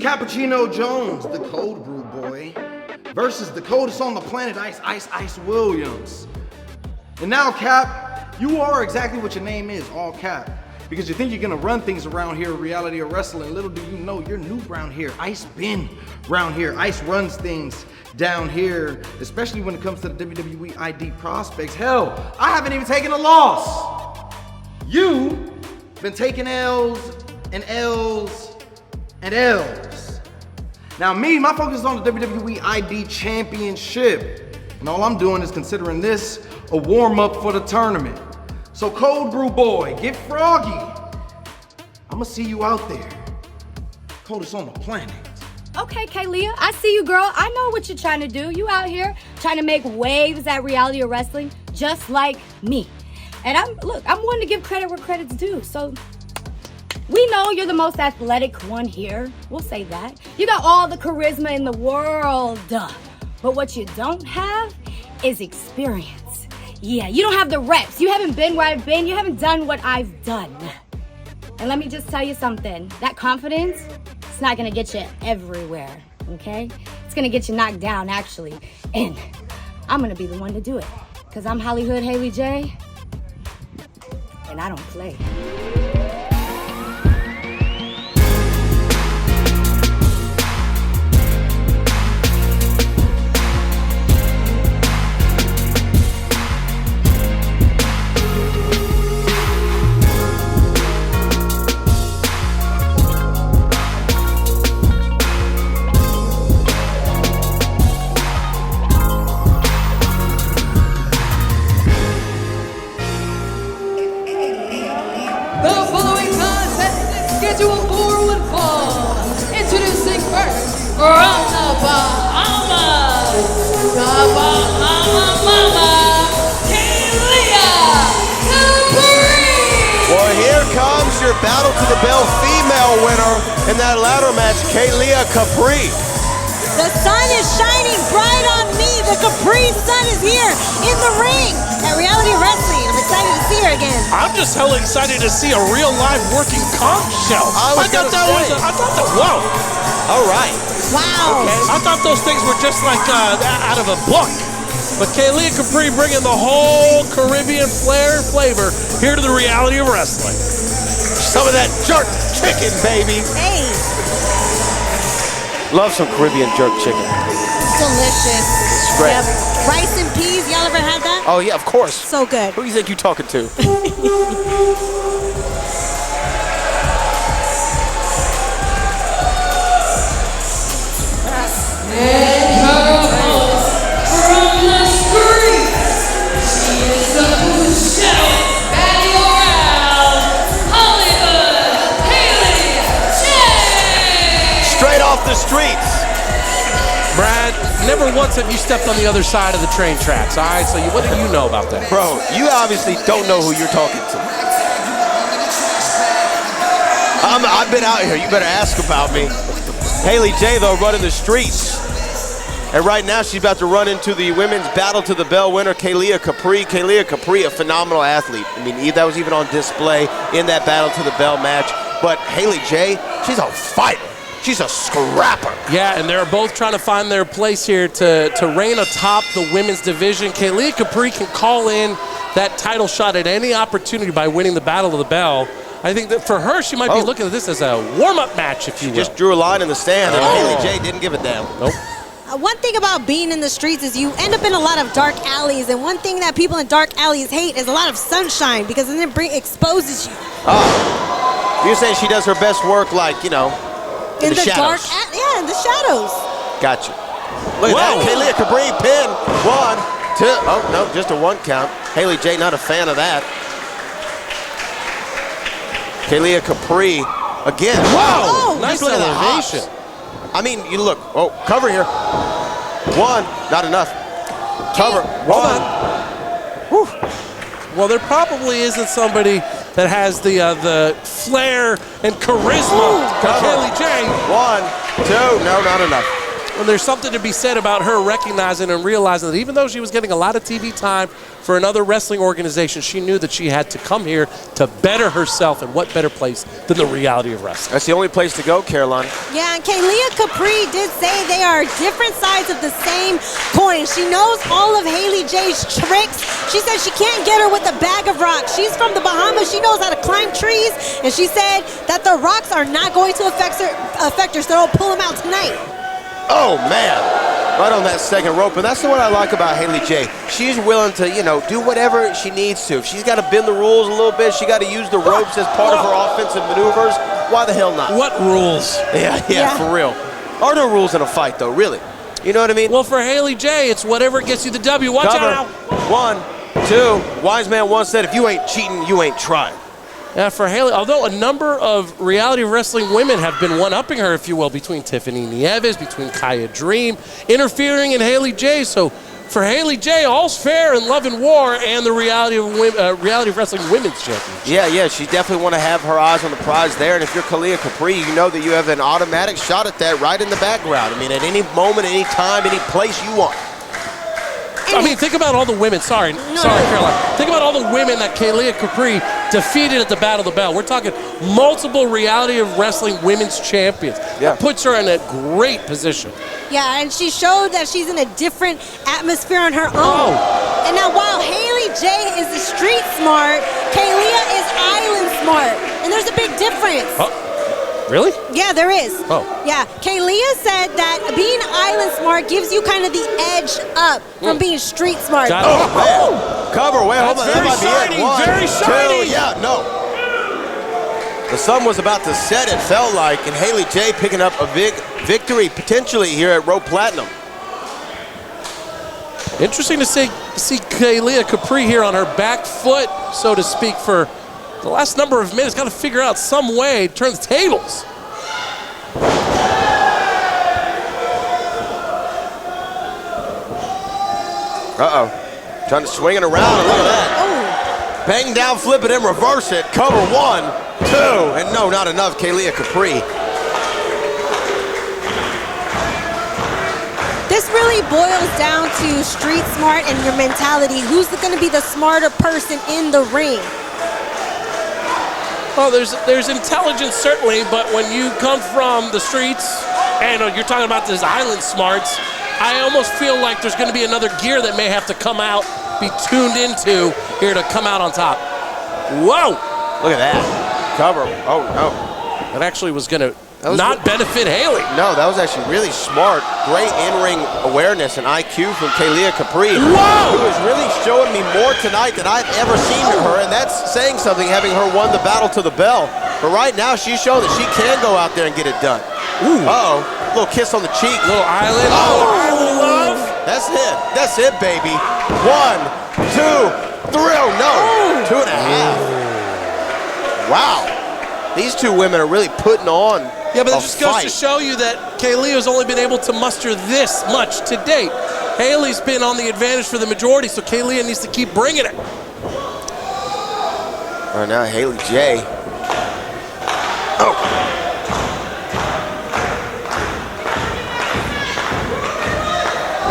Cappuccino Jones, the cold brew boy, versus the coldest on the planet, Ice Williams. And now, Cap, you are exactly what your name is, all Cap. Because you think you're gonna run things around here, reality of wrestling. Little do you know, you're new around here. Ice been around here. Ice runs things down here, especially when it comes to the WWE ID prospects. Hell, I haven't even taken a loss. You been taking L's and L's and L's. Now me, my focus is on the WWE ID Championship. And all I'm doing is considering this a warm-up for the tournament. So Cold Brew Boy, get froggy. I'ma see you out there. Coldest on the planet. Okay, Kaylia, I see you, girl. I know what you're trying to do. You out here trying to make waves at reality of wrestling, just like me. And I'm one to give credit where credit's due. So we know you're the most athletic one here. We'll say that. You got all the charisma in the world. But what you don't have is experience. Yeah, you don't have the reps. You haven't been where I've been. You haven't done what I've done. And let me just tell you something. That confidence, it's not gonna get you everywhere, okay? It's gonna get you knocked down, actually. And I'm gonna be the one to do it. Because I'm Hollywood Haley J, and I don't play. From the Bahamas, Kaylia Capri! Well, here comes your Battle to the Bell female winner in that ladder match, Kaylia Capri. The sun is shining bright on me. The Capri sun is here in the ring at Reality Wrestling. I'm excited to see her again. I'm just hella excited to see a real live working conch shell. I thought that, whoa. All right. Wow. Okay. I thought those things were just like out of a book. But Kaylia Capri bringing the whole Caribbean flair and flavor here to the reality of wrestling. Some of that jerk chicken, baby. Hey. Love some Caribbean jerk chicken. Delicious. It's great. Yeah. Rice and peas, y'all ever had that? Oh, yeah, of course. So good. Who do you think you're talking to? And her host from the streets, she is the shout batting around Hollywood Haley J. Straight off the streets. Brad, never once have you stepped on the other side of the train tracks, all right? So what do you know about that? Bro, you obviously don't know who you're talking to. I've been out here. You better ask about me. Haley J, though, running the streets. And right now, she's about to run into the women's Battle to the Bell winner, Kaylia Capri. Kaylia Capri, a phenomenal athlete. I mean, that was even on display in that Battle to the Bell match. But Haley J, she's a fighter. She's a scrapper. Yeah, and they're both trying to find their place here to reign atop the women's division. Kaylia Capri can call in that title shot at any opportunity by winning the Battle of the Bell. I think that for her, she might be looking at this as a warm-up match, if you will. She just drew a line in the stand, and Haley J didn't give a damn. Nope. One thing about being in the streets is you end up in a lot of dark alleys, and one thing that people in dark alleys hate is a lot of sunshine, because then it exposes you. Oh, you're saying she does her best work, like, you know, in the shadows. In the shadows. Gotcha. Look at that, Kaylia Capri pin. 1, 2, oh, no, just a 1 count. Haley J, not a fan of that. Kaylia Capri, again. Wow, nice look at that elevation. hops. I mean, you look, cover here. 1, not enough. Cover, 1. Whew. Well, there probably isn't somebody that has the flair and charisma of Haley J. 1, 2, no, not enough. And there's something to be said about her recognizing and realizing that even though she was getting a lot of TV time for another wrestling organization, she knew that she had to come here to better herself, and what better place than the reality of wrestling. That's the only place to go, Caroline. Yeah, and Kaylia Capri did say they are different sides of the same coin. She knows all of Haley J's tricks. She said she can't get her with a bag of rocks. She's from the Bahamas. She knows how to climb trees, and she said that the rocks are not going to affect her, so don't pull them out tonight. Oh, man. Right on that second rope. And that's what I like about Haley J. She's willing to, do whatever she needs to. If she's got to bend the rules a little bit, she got to use the ropes as part of her offensive maneuvers, why the hell not? What rules? Yeah, for real. Are there rules in a fight, though, really? You know what I mean? Well, for Haley J, it's whatever gets you the W. Watch Cover. out. 1, 2. Wise man once said, if you ain't cheating, you ain't trying. For Haley, although a number of reality wrestling women have been one-upping her, if you will, between Tiffany Neves, between Kaya Dream, interfering in Haley J. So for Haley J, all's fair in Love and War and the reality of wrestling women's championship. Yeah, she definitely want to have her eyes on the prize there. And if you're Kaylia Capri, you know that you have an automatic shot at that right in the background. I mean, at any moment, any time, any place you want. I mean, think about all the women. Sorry, Caroline. Think about all the women that Kaylia Capri defeated at the Battle of the Bell. We're talking multiple reality of wrestling women's champions. Yeah. That puts her in a great position. Yeah, and she showed that she's in a different atmosphere on her own. Oh. And now while Haley J is the street smart, Kaylia is island smart. And there's a big difference. Really? Yeah, there is. Oh. Yeah, Kaylia said that being island smart gives you kind of the edge up from being street smart. Got it. Oh, man. Cover, wait, hold on. That's very That might be shiny, it. 1, very shiny. 2, yeah, no. The sun was about to set, it felt like, and Haley J picking up a big victory potentially here at Road Platinum. Interesting to see Kaylia Capri here on her back foot, so to speak, for the last number of minutes. Got to figure out some way to turn the tables. Uh-oh. Trying to swing it around, and look at that. Bang down, flip it, and reverse it. Cover 1, 2, and no, not enough. Kaylia Capri. This really boils down to street smart and your mentality. Who's going to be the smarter person in the ring? Well, there's intelligence, certainly, but when you come from the streets and you're talking about these island smarts, I almost feel like there's going to be another gear that may have to come out, be tuned into here to come out on top. Whoa! Look at that. Cover. Oh, no. That actually was going to not benefit Haley. No, that was actually really smart. Great in-ring awareness and IQ from Kaylia Capri. Whoa! Who is really showing me more tonight than I've ever seen her, and that's saying something, having her won the Battle to the Bell. But right now, she's showing that she can go out there and get it done. Ooh. Uh-oh. Little kiss on the cheek. Little island. Oh, Island love. That's it. That's it, baby. 1, 2, 3. Oh, no. 2.5. Wow. These two women are really putting on Yeah, but a it just goes fight. to show you that Kaylia's only been able to muster this much to date. Haley's been on the advantage for the majority, so Kaylia needs to keep bringing it. All right, now Haley J. Oh.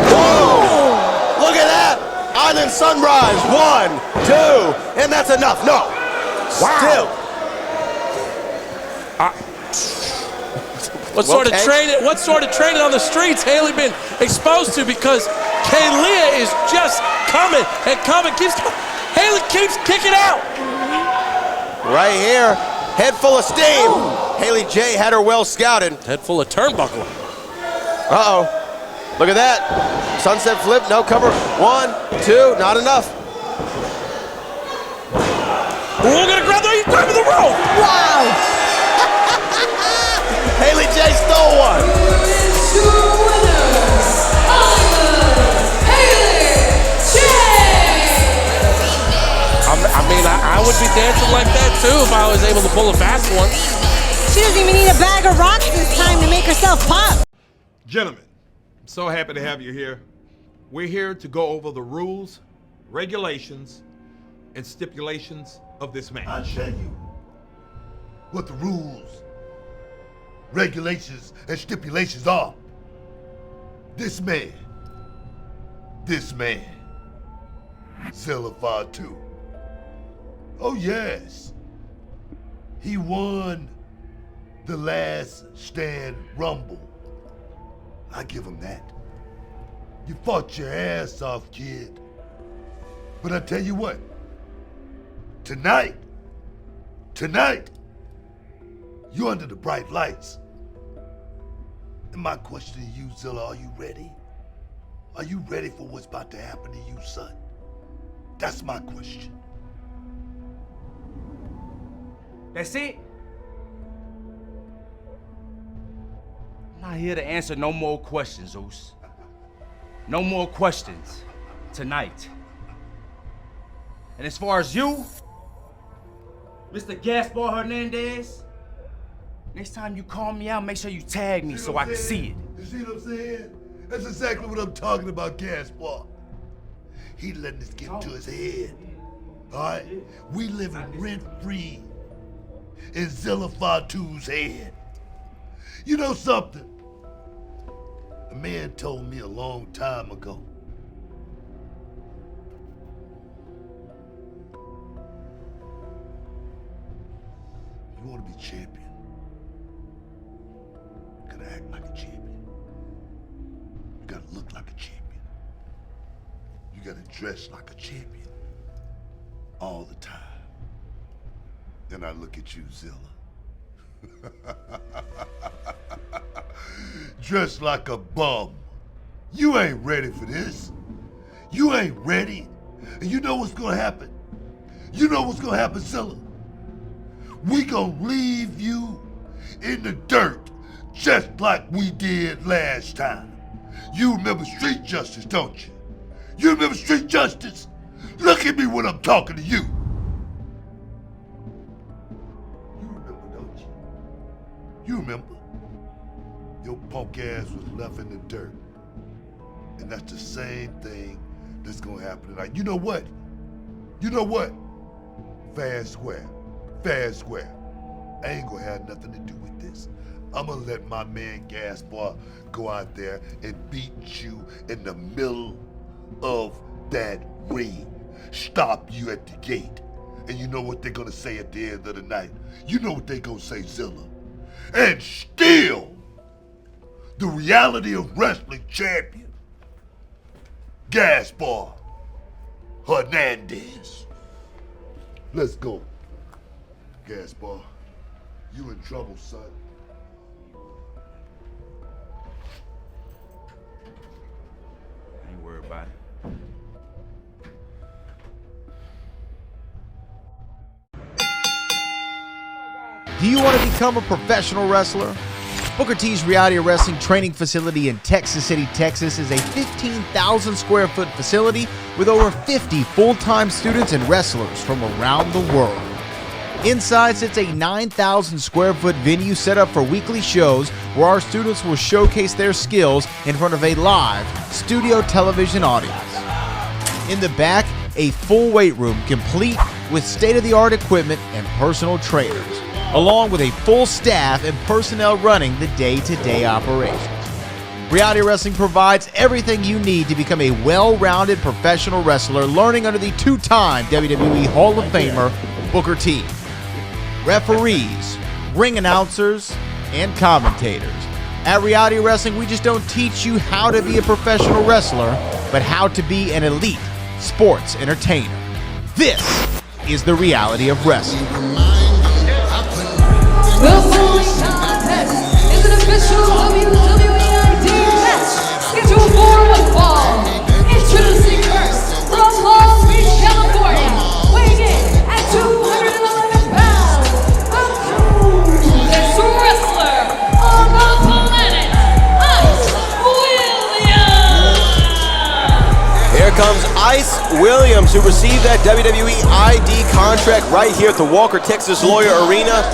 Whoa! Look at that! Island Sunrise. 1, 2, and that's enough. No. Still. What sort of training on the streets Haley been exposed to, because Kaylia is just coming and coming. Haley keeps kicking out. Right here, head full of steam. Haley J had her well scouted. Head full of turnbuckle. Uh-oh. Look at that. Sunset flip, no cover. 1, 2, not enough. We're gonna grab the rope. Wow. Haley J stole one. I would be dancing like that too if I was able to pull a fast one. She doesn't even need a bag of rocks this time to make herself pop. Gentlemen, I'm so happy to have you here. We're here to go over the rules, regulations, and stipulations of this match. I'll show you what the rules, regulations, and stipulations are. This man, Zilla Fatu. Oh yes, he won the Last Stand Rumble. I give him that. You fought your ass off, kid. But I tell you what, tonight, you're under the bright lights. And my question to you, Zilla, are you ready? Are you ready for what's about to happen to you, son? That's my question. That's it? I'm not here to answer no more questions, Zeus. No more questions tonight. And as far as you, Mr. Gaspar Hernandez, next time you call me out, make sure you tag me so I can see it. You see what I'm saying? That's exactly what I'm talking about, Gaspar. He letting this get into his head. All right? We living rent-free in Zilla Fatu's head. You know something? A man told me a long time ago. You want to be champion? You gotta act like a champion. You gotta look like a champion. You gotta dress like a champion. All the time. Then I look at you, Zilla. Dressed like a bum. You ain't ready for this. You ain't ready. And you know what's gonna happen? You know what's gonna happen, Zilla? We gonna leave you in the dirt just like we did last time. You remember street justice, don't you? You remember street justice? Look at me when I'm talking to you. You remember, don't you? You remember? Your punk ass was left in the dirt. And that's the same thing that's gonna happen tonight. You know what? You know what? Fair and square. Fair and square. I ain't gonna have nothing to do with this. I'm gonna let my man Gaspar go out there and beat you in the middle of that ring. Stop you at the gate. And you know what they're gonna say at the end of the night? You know what they're gonna say, Zilla? And still, the reality of wrestling champion, Gaspar Hernandez. Let's go. Gaspar, you in trouble, son. I ain't worried about it. Do you want to become a professional wrestler? Booker T's Reality Wrestling Training Facility in Texas City, Texas is a 15,000 square foot facility with over 50 full-time students and wrestlers from around the world. Inside sits a 9,000 square foot venue set up for weekly shows where our students will showcase their skills in front of a live studio television audience. In the back, a full weight room complete with state-of-the-art equipment and personal trainers, along with a full staff and personnel running the day-to-day operations. Reality Wrestling provides everything you need to become a well-rounded professional wrestler, learning under the two-time WWE Hall of Famer, Booker T. Referees, ring announcers, and commentators. At Reality Wrestling, we just don't teach you how to be a professional wrestler, but how to be an elite sports entertainer. This is the reality of wrestling. The following contest is an official WWE match scheduled for one fall. Introducing first from Long Beach, California, weighing in at 211 pounds, the coolest wrestler on the planet, Ice Williams. Here comes Ice Williams, who received that WWE ID contract right here at the Walker Texas Lawyer Arena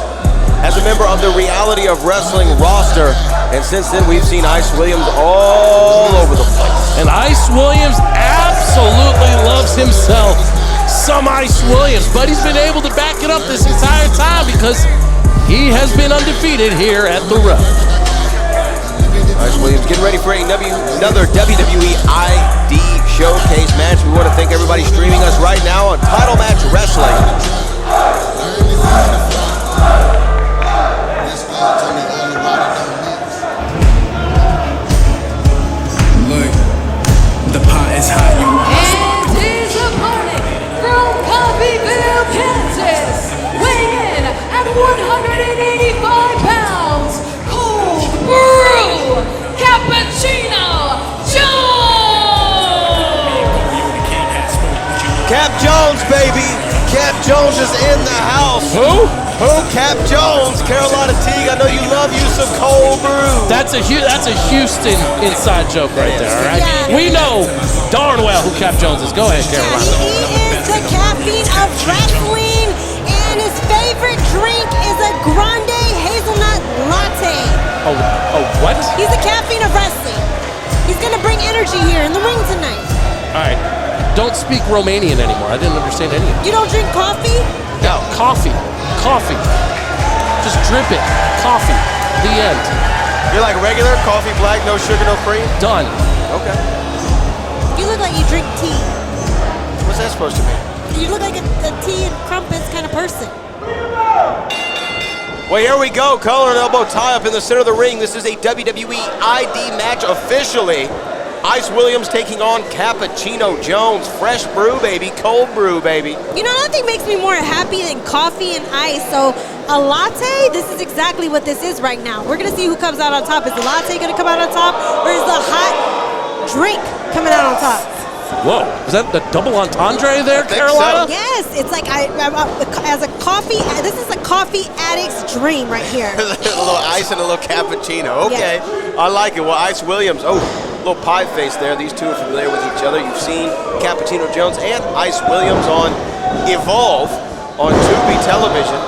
as a member of the Reality of Wrestling roster. And since then, we've seen Ice Williams all over the place. And Ice Williams absolutely loves himself some Ice Williams, but he's been able to back it up this entire time because he has been undefeated here at the Rub. Ice Williams getting ready for another WWE ID Showcase match. We want to thank everybody streaming us right now on Title Match Wrestling. Look, the pot is hot, you want And his opponent from Coffeyville, Kansas, weighing in at 185 pounds, Cold Brew Cappuccino Jones! Cap Jones, baby. Cap Jones is in the house. Who? Cap Jones, Carolina Teague. I know you love you some cold brew. That's a Houston inside joke right there, all right? Yeah. We know darn well who Cap Jones is. Go ahead, Carolina. He is the caffeine of wrestling, and his favorite drink is a grande hazelnut latte. Oh, what? He's the caffeine of wrestling. He's gonna bring energy here in the ring tonight. All right. Don't speak Romanian anymore. I didn't understand any of it. You don't drink coffee? No, coffee. Just drip it. Coffee. The end. You're like regular coffee black, no sugar, no cream? Done. Okay. You look like you drink tea. What's that supposed to mean? You look like a tea and crumpets kind of person. Well, here we go. Collar and elbow tie up in the center of the ring. This is a WWE ID match officially. Ice Williams taking on Cappuccino Jones. Fresh brew, baby. Cold brew, baby. You know, nothing makes me more happy than coffee and ice. So a latte, this is exactly what this is right now. We're going to see who comes out on top. Is the latte going to come out on top, or is the hot drink coming out on top? Whoa, is that the double entendre there, Carolina? So. Yes, it's like as a coffee, this is a coffee addict's dream right here. A little ice and a little cappuccino. Okay, yeah. I like it. Well, Ice Williams, little pie face there. These two are familiar with each other. You've seen Cappuccino Jones and Ice Williams on Evolve on Tubi television.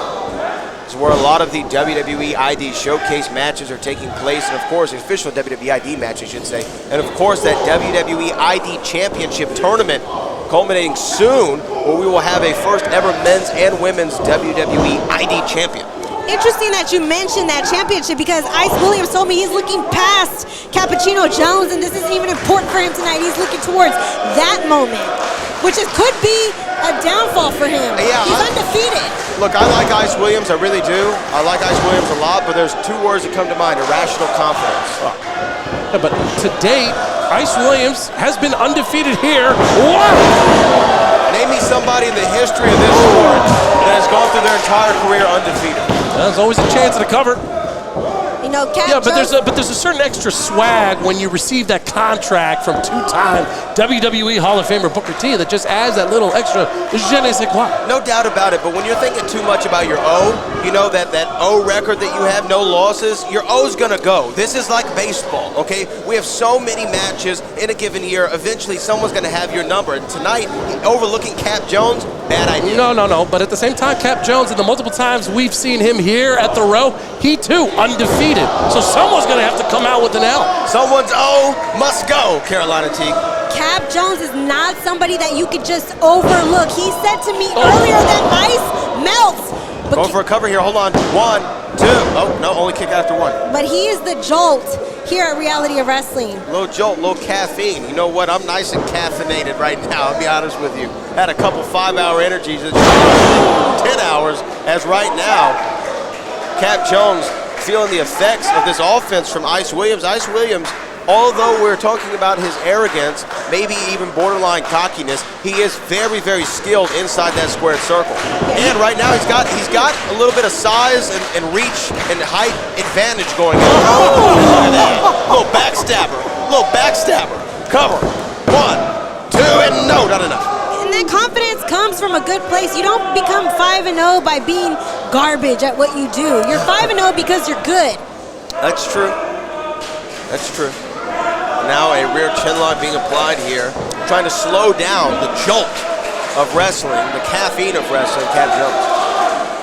This is where a lot of the WWE ID Showcase matches are taking place, and of course, the official WWE ID match, I should say, and of course, that WWE ID Championship tournament culminating soon, where we will have a first ever men's and women's WWE ID champion. Interesting that you mentioned that championship, because Ice Williams told me he's looking past Cappuccino Jones, and this isn't even important for him tonight. He's looking towards that moment, which could be a downfall for him. Yeah, he's undefeated. Look, I like Ice Williams, I really do. I like Ice Williams a lot, but there's two words that come to mind: irrational confidence. Yeah, but to date, Ice Williams has been undefeated here. Wow! Name me somebody in the history of this sport that has gone through their entire career undefeated. There's always a chance to cover. You know, but there's a certain extra swag when you receive that contract from two-time WWE Hall of Famer Booker T that just adds that little extra je ne sais quoi. No doubt about it, but when you're thinking too much about your O, you know that O record that you have, no losses, your O's gonna go. This is like baseball, okay? We have so many matches in a given year. Eventually, someone's gonna have your number. And tonight, overlooking Cap Jones, bad idea. No. But at the same time, Cap Jones, and the multiple times we've seen him here at the Row, he too undefeated. So someone's going to have to come out with an L. Someone's O must go, Carolina Teague. Cap Jones is not somebody that you could just overlook. He said to me earlier that ice melts. Going for a cover here. Hold on. 1, 2. Oh, no, only kick after 1. But he is the jolt here at Reality of Wrestling. Little jolt, little caffeine. You know what? I'm nice and caffeinated right now, I'll be honest with you. Had a couple 5-hour energies, 10 hours, as right now, Cap Jones feeling the effects of this offense from Ice Williams. Ice Williams, although we're talking about his arrogance, maybe even borderline cockiness, he is very, very skilled inside that squared circle. And right now he's got a little bit of size and reach and height advantage going on. Look at that. Little backstabber. Cover. 1, 2, and no, not enough. And that confidence comes from a good place. You don't become 5-0 by being garbage at what you do. You're 5-0 because you're good. That's true. Now a rear chin lock being applied here, trying to slow down the jolt of wrestling, the caffeine of wrestling, Cap Jones.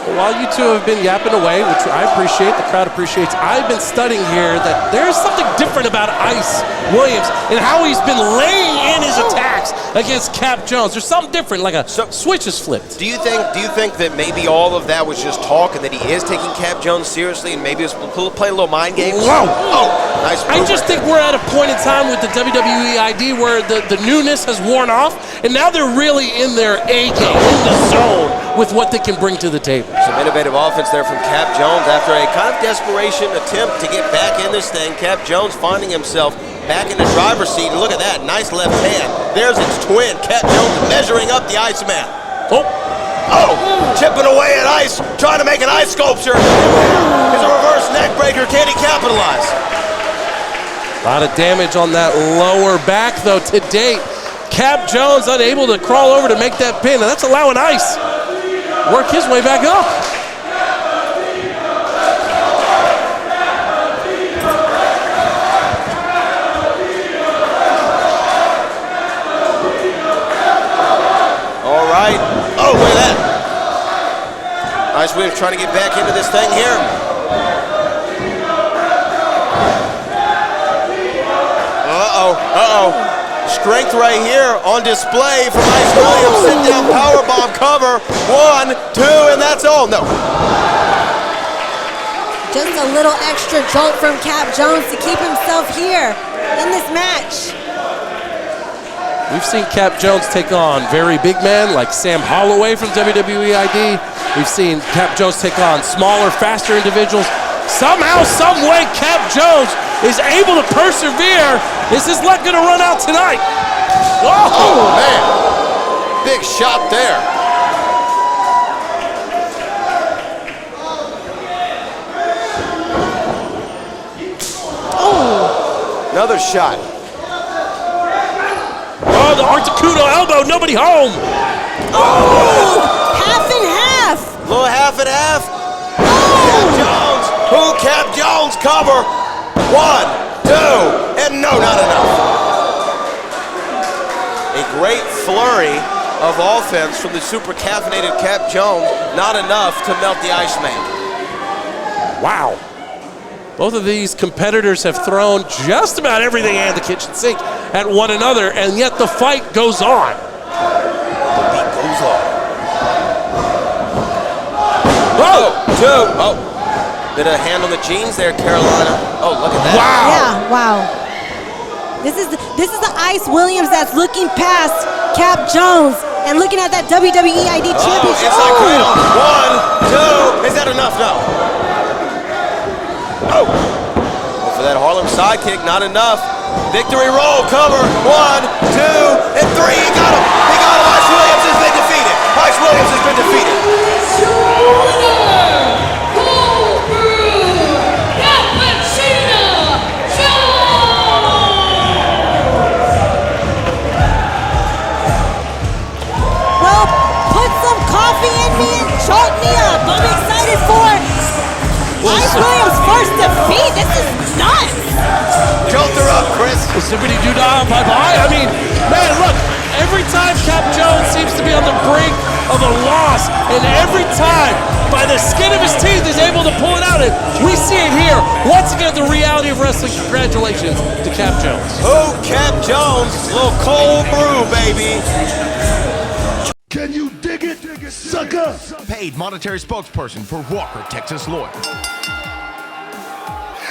While you two have been yapping away, which I appreciate, the crowd appreciates, I've been studying here that there's something different about Ice Williams and how he's been laying in his attacks against Cap Jones. There's something different, like a switch is flipped. Do you think that maybe all of that was just talk and that he is taking Cap Jones seriously and maybe it's playing a little mind game? Whoa! Oh, nice move. I just think we're at a point in time with the WWE ID where the newness has worn off, and now they're really in their A game, in the zone with what they can bring to the table. Some innovative offense there from Cap Jones after a kind of desperation attempt to get back in this thing. Cap Jones finding himself back in the driver's seat. And look at that, nice left hand. There's its twin. Cap Jones measuring up the Iceman. Oh, chipping away at Ice, trying to make an ice sculpture. It's a reverse neck breaker. Can he capitalize? A lot of damage on that lower back, though, to date. Cap Jones unable to crawl over to make that pin, and that's allowing Ice work his way back up. All right. Oh, look at that. Ice Williams trying to get back into this thing here. Uh-oh. Strength right here on display from Ice Williams. Sit down powerbomb cover. 1, 2, and that's all. No. Just a little extra jolt from Cap Jones to keep himself here in this match. We've seen Cap Jones take on very big men like Sam Holloway from WWE ID. We've seen Cap Jones take on smaller, faster individuals. Somehow, some way, Cap Jones is able to persevere. Is his luck gonna run out tonight? Oh, man. Big shot there. Oh. Another shot. Oh, the Articuno elbow, nobody home. Oh, half and half. Little half and half. Oh. Cap Jones cover. 1, 2, and no, not enough. A great flurry of offense from the super caffeinated Cap Jones. Not enough to melt the Iceman. Wow. Both of these competitors have thrown just about everything in the kitchen sink at one another, and yet the fight goes on. The beat goes on. Whoa! 2. Did a hand on the jeans there, Carolina. Oh, look at that. Wow. Yeah, wow. This is the Ice Williams that's looking past Cap Jones and looking at that WWE ID championship. Inside cradle. 1, 2. Is that enough? No. Oh. Well, for that Harlem sidekick, not enough. Victory roll, cover. 1, 2, and 3. He got him. He got him. Ice Williams has been defeated. Ice Williams has been defeated. Choke me up. I'm excited for Ice Williams' first defeat. This is nuts. Jolt her up, Chris. Zippity-doo-dah, bye-bye. I mean, man, look, every time Cap Jones seems to be on the brink of a loss, and every time, by the skin of his teeth, is able to pull it out. And we see it here. Once again, the reality of wrestling. Congratulations to Cap Jones. Oh, Cap Jones. A little cold brew, baby. Can you dig it, sucker? Paid monetary spokesperson for Walker, Texas lawyer.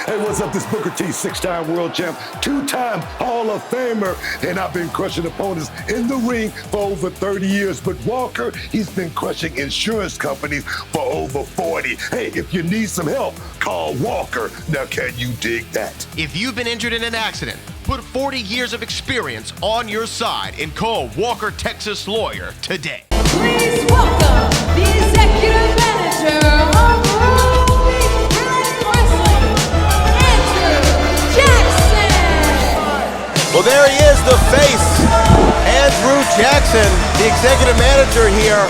Hey, what's up? This Booker T, 6-time world champ, 2-time Hall of Famer, and I've been crushing opponents in the ring for over 30 years. But Walker, he's been crushing insurance companies for over 40. Hey, if you need some help, call Walker. Now, can you dig that? If you've been injured in an accident, put 40 years of experience on your side and call Walker, Texas lawyer today. Please welcome the executive manager of Wrestling, Andrew Jackson. Well, there he is, the face, Andrew Jackson, the executive manager here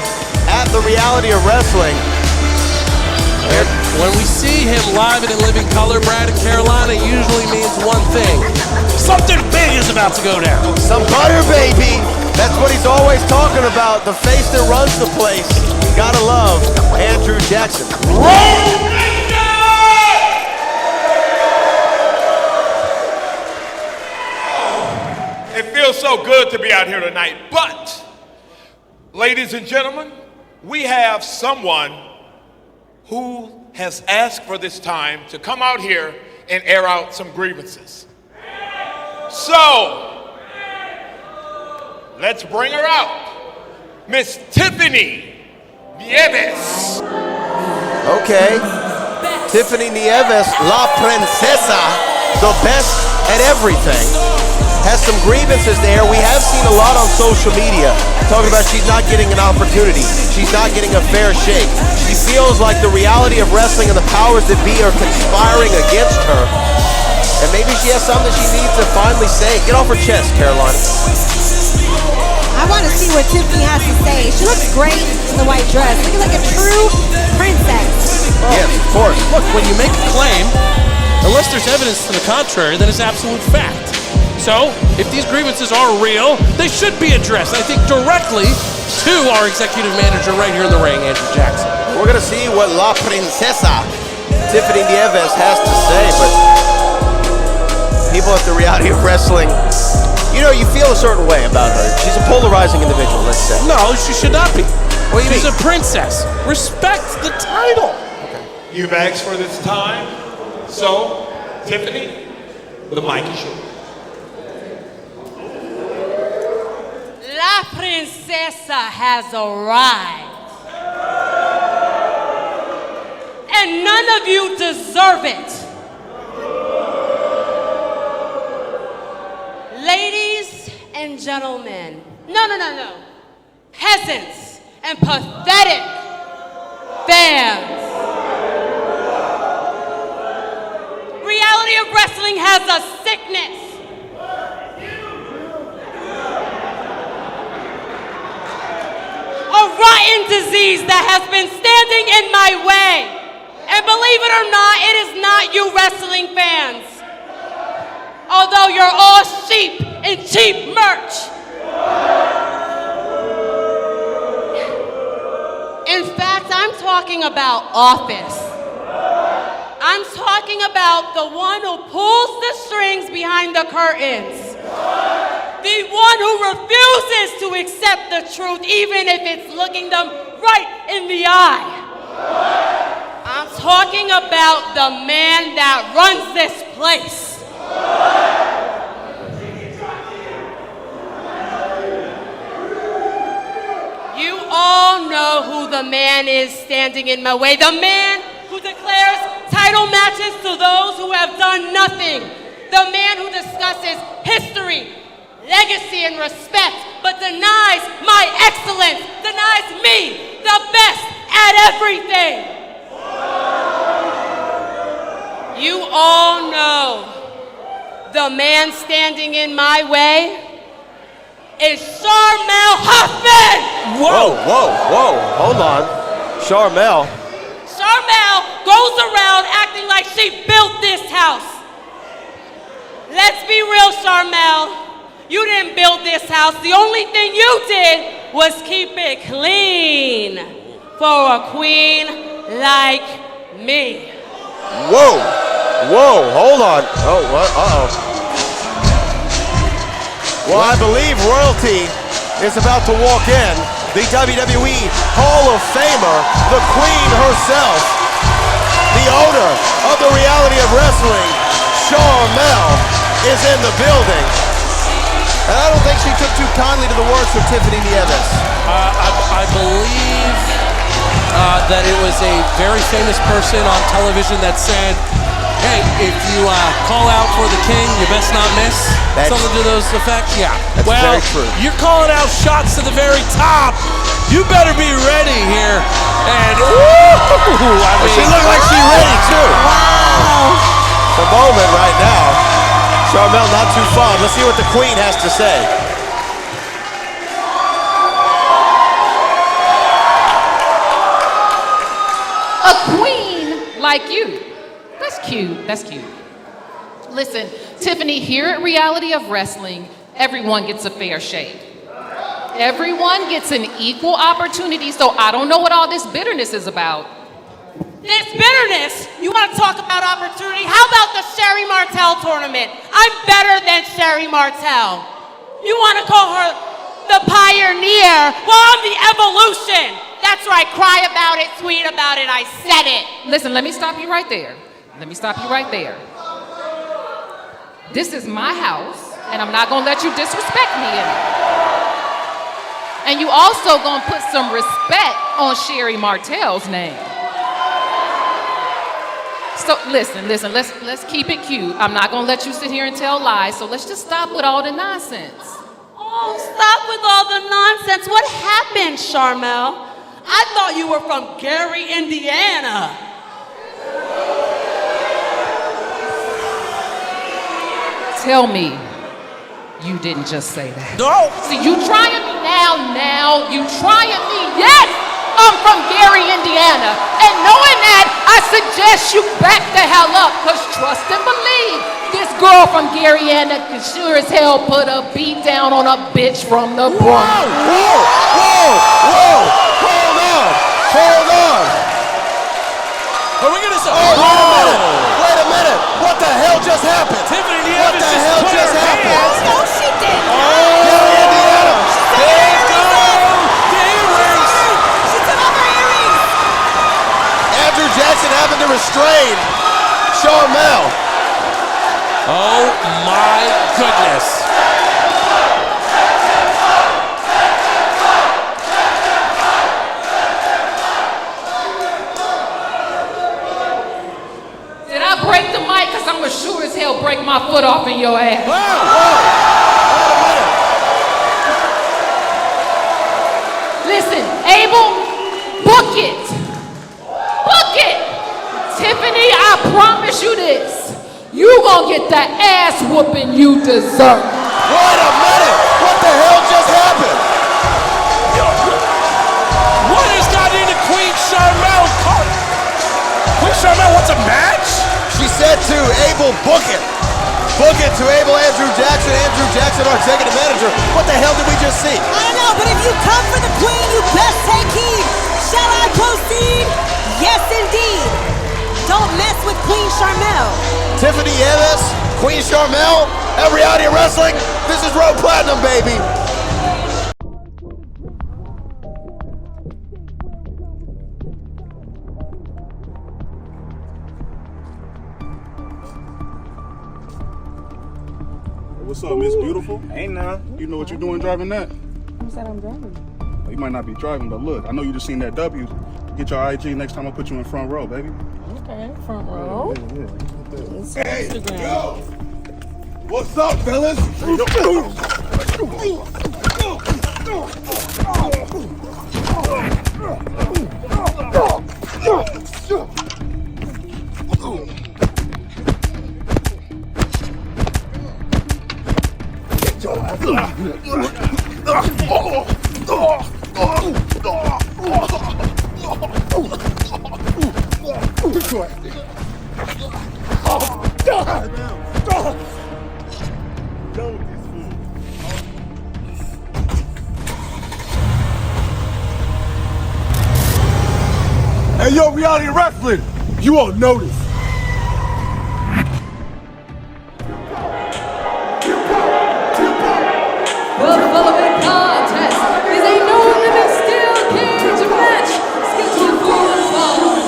at the Reality of Wrestling. When we see him live and in living color, Brad and Carolina, usually means one thing. Something big is about about to go down. Some butter, baby. That's what he's always talking about. The face that runs the place. Gotta love Andrew Jackson. It feels so good to be out here tonight, but, ladies and gentlemen, we have someone who has asked for this time to come out here and air out some grievances. So, let's bring her out. Miss Tiffany Neves. Okay. Tiffany Neves, La Princesa, the best at everything. Has some grievances there. We have seen a lot on social media talking about she's not getting an opportunity. She's not getting a fair shake. She feels like the reality of wrestling and the powers that be are conspiring against her. And maybe she has something that she needs to finally say. Get off her chest, Carolina. I want to see what Tiffany has to say. She looks great in the white dress, looking like a true princess. Yes, of course. Look, when you make a claim, unless there's evidence to the contrary, then it's absolute fact. So, if these grievances are real, they should be addressed, I think, directly to our executive manager right here in the ring, Andrew Jackson. We're going to see what La Princesa, Tiffany Neves, has to say, but people at the reality of wrestling, you know, you feel a certain way about her. She's a polarizing individual, let's say. No, she should not be. What do you She's mean? a princess. Respect the title. You've asked for this time, so, Tiffany, the mic is yours. La Princesa has arrived. And none of you deserve it. Ladies and gentlemen, no. Peasants and pathetic fans. Reality of wrestling has a sickness. A rotten disease that has been standing in my way. And believe it or not, it is not you wrestling fans. Although you're all sheep in cheap merch. In fact, I'm talking about office. I'm talking about the one who pulls the strings behind the curtains. The one who refuses to accept the truth, even if it's looking them right in the eye. I'm talking about the man that runs this place. You all know who the man is standing in my way. The man who declares title matches to those who have done nothing. The man who discusses history, legacy, and respect, but denies my excellence, denies me, the best at everything. You all know the man standing in my way is Sharmell Huffman. Whoa, hold on. Sharmell. Sharmell goes around acting like she built this house. Let's be real, Sharmell. You didn't build this house. The only thing you did was keep it clean for a queen like me. Whoa, hold on. Oh, what? Uh-oh. Well, I believe royalty is about to walk in. The WWE Hall of Famer, the Queen herself, the owner of the reality of wrestling, Sharmell, is in the building. And I don't think she took too kindly to the words from Tiffany Neves. I believe that it was a very famous person on television that said, hey, if you call out for the king, you best not miss. Something to those effects? Yeah. That's very true. You're calling out shots to the very top. You better be ready here. And, She looked like she's ready, too. Wow. The moment right now. Sharmell not too far. Let's see what the Queen has to say. A queen like you. That's cute. Listen, Tiffany, here at Reality of Wrestling, everyone gets a fair shake. Everyone gets an equal opportunity, so I don't know what all this bitterness is about. This bitterness? You want to talk about opportunity? How about the Sherry Martel tournament? I'm better than Sherry Martel. You want to call her the pioneer? Well, I'm the evolution. That's right. Cry about it, tweet about it. I said it. Listen, let me stop you right there. This is my house, and I'm not going to let you disrespect me in it. And you also going to put some respect on Sherry Martel's name. So listen, let's keep it cute. I'm not gonna let you sit here and tell lies, so let's just stop with all the nonsense. Oh, stop with all the nonsense. What happened, Charmel? I thought you were from Gary, Indiana. Tell me you didn't just say that. No. See, you trying me now, you trying me, yes! I'm from Gary, Indiana, and knowing that, I suggest you back the hell up, because trust and believe, this girl from Gary, Indiana can sure as hell put a beat down on a bitch from the Bronx. Whoa! Hold on! Are we gonna say? Wait a minute! What the hell just happened? Tiffany Neves What the hell just happened? No, she didn't. Gary, Indiana! She took off her earrings. Andrew Jackson having to restrain Charmel. Oh my goodness. Did I break the mic? Because I'm going to sure as hell break my foot off in your ass. Listen, Abel, book it. Tiffany, I promise you this. You gonna get the ass whooping you deserve. Wait a minute! What the hell just happened? What has gotten into Queen Charmel? Queen Charmel wants a match? She said to Abel, book it. Book it to Abel Andrew Jackson, our executive manager. What the hell did we just see? I don't know, but if you come for the queen, you best take heed. Shall I proceed? Yes, indeed. Don't mess with Queen Charmel. Tiffany Neves, Queen Charmel, at Reality Wrestling. This is Road Platinum, baby. What's up, Miss Beautiful? Ain't none. You know what you're doing driving that? Who said I'm driving? Well, you might not be driving, but look, I know you just seen that W. Get your IG next time I put you in front row, baby. Okay, front row. Yeah. Hey, Instagram. yo! What's up, fellas? Hey, yo, Reality Wrestling, you won't notice. The following contest is a no-limit steel cage match scheduled for one fall.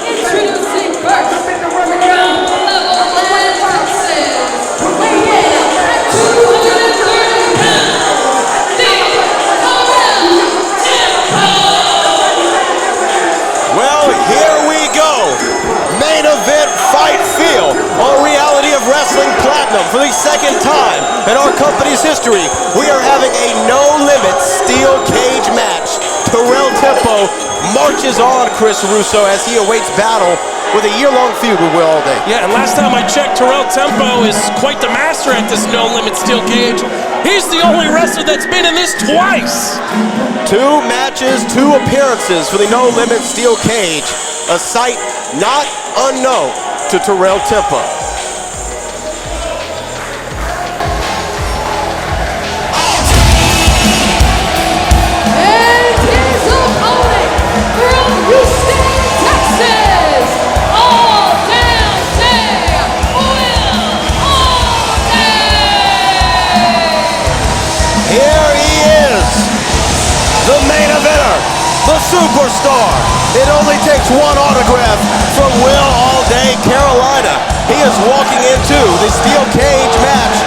Introducing first, from Level Texas, weighing in at 230 pounds, the Well, here we go. Main event fight feel on Reality of Wrestling Platinum. For the second time in our company's history, we are having a no-limit steel cage match. Terrell Tempo marches on Chris Russo as he awaits battle with a year-long feud with Will Allday. Yeah, and last time I checked, Terrell Tempo is quite the master at this no-limit steel cage. He's the only wrestler that's been in this twice. 2 matches, 2 appearances for the no-limit steel cage. A sight not unknown to Terrell Tempo. superstar. It only takes one autograph from Will All Day, Carolina. He is walking into the steel cage match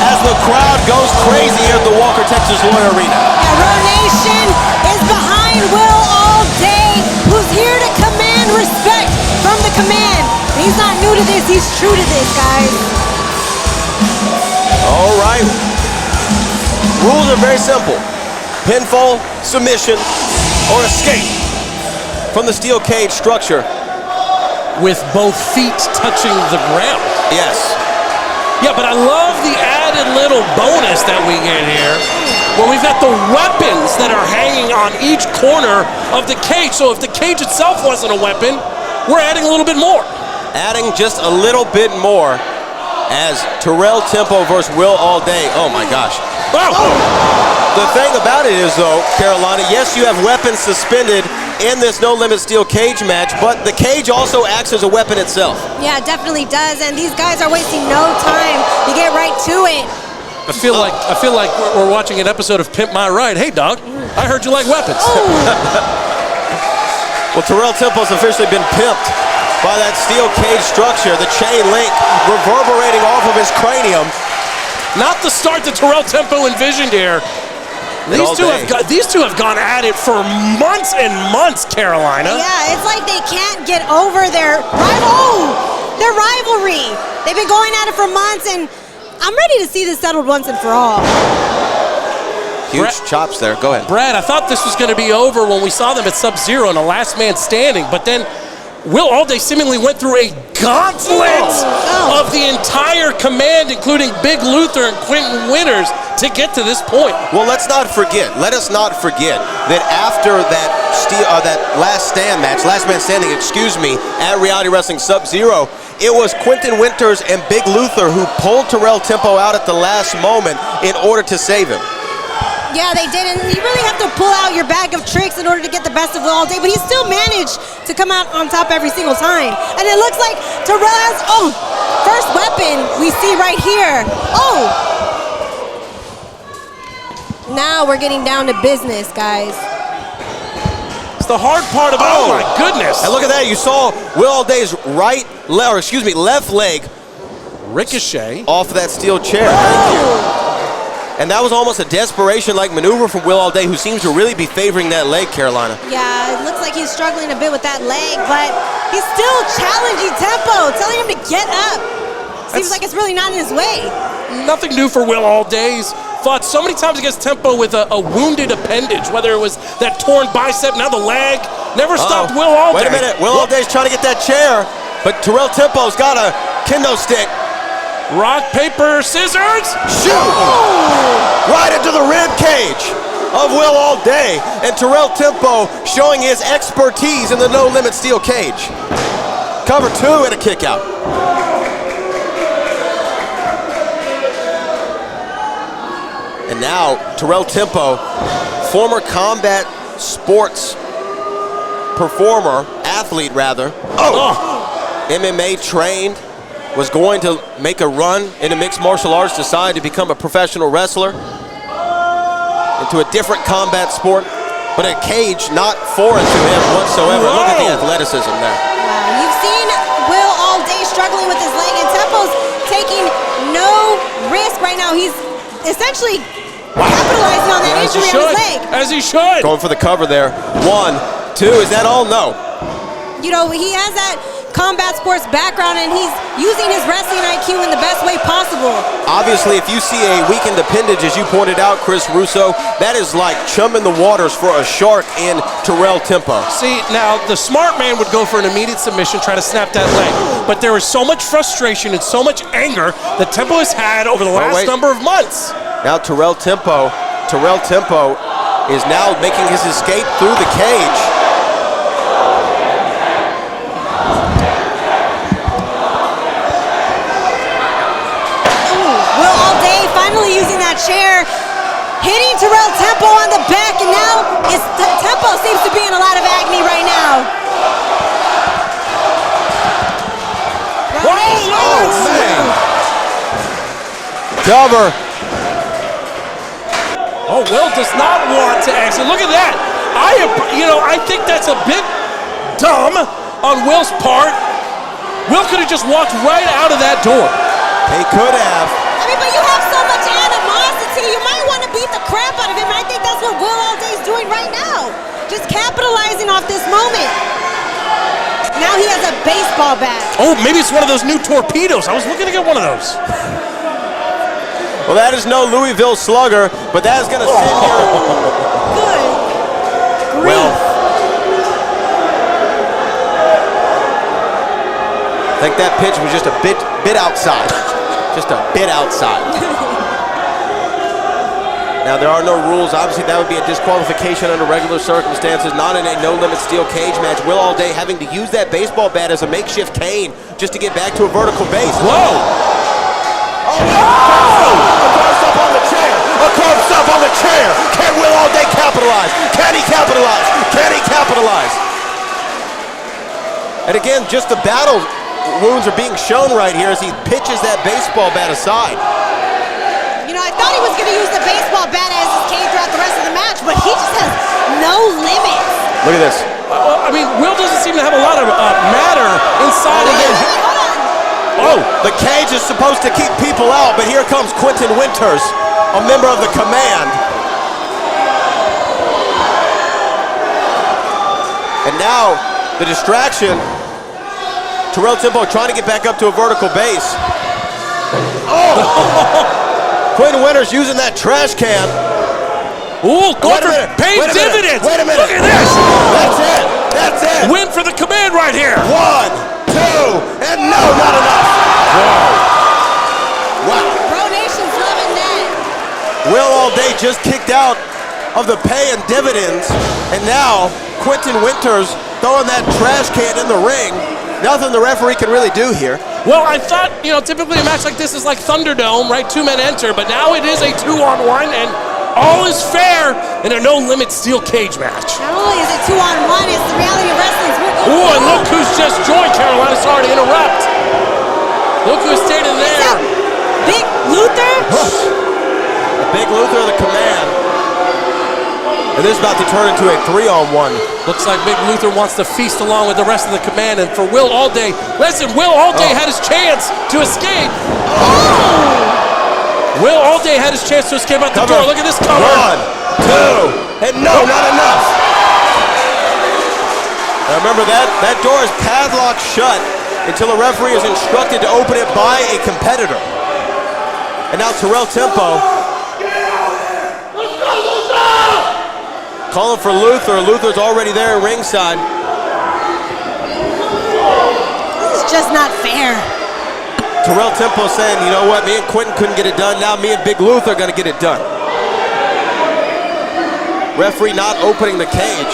as the crowd goes crazy here at the Walker Texas Lawyer Arena. Yeah, Row Nation is behind Will All Day, who's here to command respect from the command. He's not new to this, he's true to this, guys. All right. Rules are very simple. Pinfall, submission, or escape from the steel cage structure. With both feet touching the ground. Yes. Yeah, but I love the added little bonus that we get here, where we've got the weapons that are hanging on each corner of the cage. So if the cage itself wasn't a weapon, we're adding a little bit more. Adding just a little bit more as Terrell Tempo versus Will All Day. Oh my gosh. Oh. The thing about it is though, Carolina, yes, you have weapons suspended in this no limit steel cage match, but the cage also acts as a weapon itself. Yeah, it definitely does, and these guys are wasting no time to get right to it. I feel like we're watching an episode of Pimp My Ride. Hey, dog, I heard you like weapons. Well, Terrell Tempo's officially been pimped by that steel cage structure, the chain link reverberating off of his cranium. Not the start that Terrell Tempo envisioned here. These two have gone at it for months and months, Carolina. Yeah, it's like they can't get over their rivalry. They've been going at it for months, and I'm ready to see this settled once and for all. Huge chops there. Go ahead. Brad, I thought this was going to be over when we saw them at Sub-Zero in a last man standing, but then Will All Day seemingly went through a gauntlet of the entire command, including Big Luther and Quentin Winters, to get to this point. Well, let us not forget that after that last man standing, at Reality Wrestling Sub-Zero, it was Quentin Winters and Big Luther who pulled Terrell Tempo out at the last moment in order to save him. Yeah, they did, and you really have to pull out your bag of tricks in order to get the best of Will All Day, but he still managed to come out on top every single time. And it looks like Terrell has, first weapon we see right here. Now we're getting down to business, guys. It's the hard part of oh my goodness. And look at that, you saw Will All Day's left leg ricochet off of that steel chair. Thank you. And that was almost a desperation-like maneuver from Will All Day, who seems to really be favoring that leg, Carolina. Yeah, it looks like he's struggling a bit with that leg, but he's still challenging Tempo, telling him to get up. Seems like it's really not in his way. Nothing new for Will All Day. Fought so many times against Tempo with a wounded appendage, whether it was that torn bicep, now the leg. Never stopped Will All Day. Wait a minute, Will All Day's trying to get that chair, but Terrell Tempo's got a kendo stick. Rock, paper, scissors. Shoot! Right into the rib cage of Will All Day. And Terrell Tempo showing his expertise in the no-limit steel cage. Cover 2 and a kick out. And now Terrell Tempo, former combat sports athlete, MMA trained, was going to make a run into mixed martial arts, decided to become a professional wrestler into a different combat sport, but a cage not foreign to him whatsoever. Whoa. Look at the athleticism there. Wow, you've seen Will All Day struggling with his leg, and Tempo's taking no risk right now. He's essentially capitalizing on that injury on his leg. As he should. Going for the cover there. 1, 2, is that all? No. You know, he has that combat sports background, and he's using his wrestling IQ in the best way possible. Obviously, if you see a weakened appendage, as you pointed out, Chris Russo, that is like chumming the waters for a shark in Terrell Tempo. See, now the smart man would go for an immediate submission, try to snap that leg. But there is so much frustration and so much anger that Tempo has had over the last number of months. Now Terrell Tempo is now making his escape through the cage. Finally using that chair, hitting Terrell Tempo on the back, and now Tempo seems to be in a lot of agony right now. Man. Cover. Oh, Will does not want to exit. Look at that. I think that's a bit dumb on Will's part. Will could have just walked right out of that door. He could have. I mean, but you have so much animosity. You might want to beat the crap out of him. I think that's what Will Allday's doing right now. Just capitalizing off this moment. Now he has a baseball bat. Oh, maybe it's one of those new torpedoes. I was looking to get one of those. Well, that is no Louisville Slugger, but that is going to send your... Good. Well, I think that pitch was just a bit outside. Just a bit outside. Now, there are no rules. Obviously, that would be a disqualification under regular circumstances, not in a no-limit steel cage match. Will Allday having to use that baseball bat as a makeshift cane just to get back to a vertical base. Whoa! Oh, no! A curb stop on the chair! A curb stop on the chair! Can Will Allday capitalize? Can he capitalize? Can he capitalize? And again, just the battle wounds are being shown right here as he pitches that baseball bat aside. You know, I thought he was going to use the baseball bat as his cane throughout the rest of the match, but he just has no limits. Look at this. I mean, Will doesn't seem to have a lot of matter inside of him. Oh, the cage is supposed to keep people out, but here comes Quentin Winters, a member of the command. And now, the distraction. Terrell Tempo trying to get back up to a vertical base. Oh! Quentin Winters using that trash can. Ooh, going for paid dividends. Wait a minute. Look at this. That's it. That's it. Win for the command right here. 1, 2, and no, not enough. Wow. Bro Nation's loving that. Will Allday just kicked out of the pay and dividends, and now Quentin Winters throwing that trash can in the ring. Nothing the referee can really do here. Well, I thought, typically a match like this is like Thunderdome, right? 2 men enter, but now it is a 2-on-1, and all is fair in a no-limit steel cage match. Not only is it 2-on-1, it's the reality of wrestling. Ooh, and look who's just joined Carolina. Sorry to interrupt. Look who's standing there. Big Luther? Big Luther of the command. And this is about to turn into a 3-on-1. Looks like Big Luther wants to feast along with the rest of the command. And for Will Allday, listen, Will Allday had his chance to escape. Oh! Will Allday had his chance to escape out the door. Look at this cover. 1, 2, and no, not enough. Now remember that door is padlocked shut until a referee is instructed to open it by a competitor. And now Terrell Tempo calling for Luther. Luther's already there ringside. This is just not fair. Terrell Tempo saying, you know what, me and Quentin couldn't get it done. Now me and Big Luther are going to get it done. Referee not opening the cage.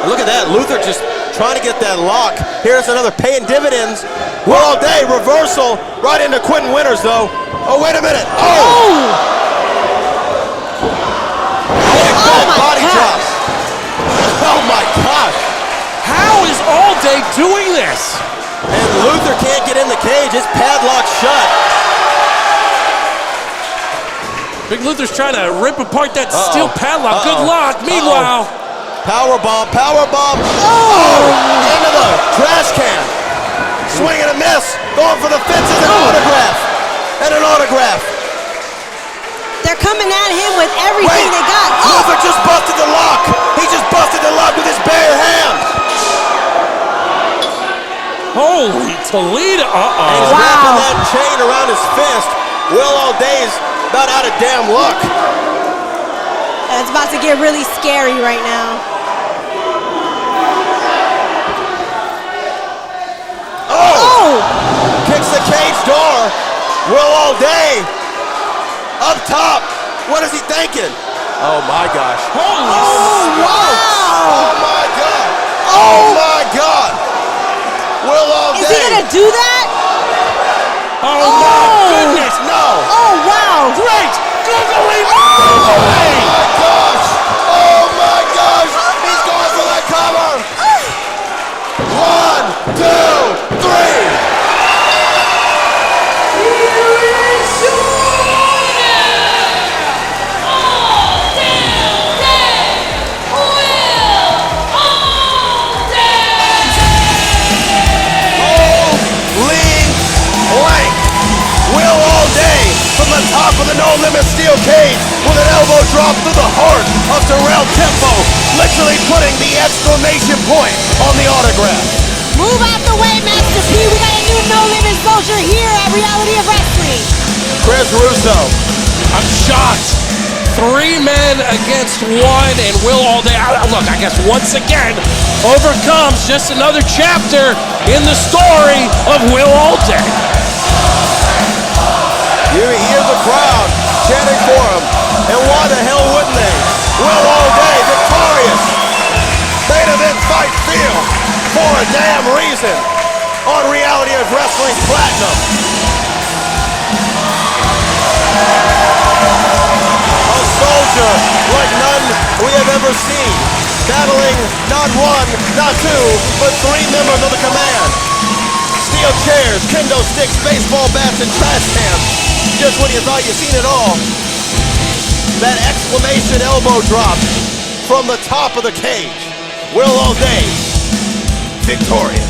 And look at that, Luther just trying to get that lock. Here's another paying dividends. Will Allday, reversal right into Quentin Winters though. Oh, wait a minute. Oh! Body drop. Oh my gosh. How is Allday doing this? And Luther can't get in the cage. It's padlocked shut. Big Luther's trying to rip apart that steel padlock. Good luck. Meanwhile. Power bomb. Oh! Into the trash can. Swing and a miss. Going for the fences. And an autograph. They're coming at him with everything they got. Luther just busted the lock. He just busted the lock with his bare hands. Holy Toledo. He's wrapping that chain around his fist. Will Allday's about out of damn luck. It's about to get really scary right now. Oh! Kicks the cage door. Will Allday up top. What is he thinking? Oh my gosh. Holy Oh my God. Oh my God. Will Allday. Is he gonna do that? Oh my goodness. No. Oh wow. Great. Googly. Oh my gosh. Oh my gosh. He's going for the cover. 1, 2, 3. of the No Limit steel cage with an elbow drop through the heart of Terrell Tempo, literally putting the exclamation point on the autograph. Move out the way, Master P. We got a new No Limit soldier here at Reality of Wrestling. Chris Russo. I'm shocked. 3 men against 1, and Will All Day, look, I guess once again, overcomes just another chapter in the story of Will All Day. You hear the crowd chanting for him, and why the hell wouldn't they? Will All Day victorious. Main event fight feel for a damn reason on Reality of Wrestling Platinum. A soldier like none we have ever seen, battling not 1, not 2, but 3 members of the command. Steel chairs, kendo sticks, baseball bats, and trash cans. Just when you thought you'd seen it all, that exclamation elbow drop from the top of the cage. Will All Day victorious.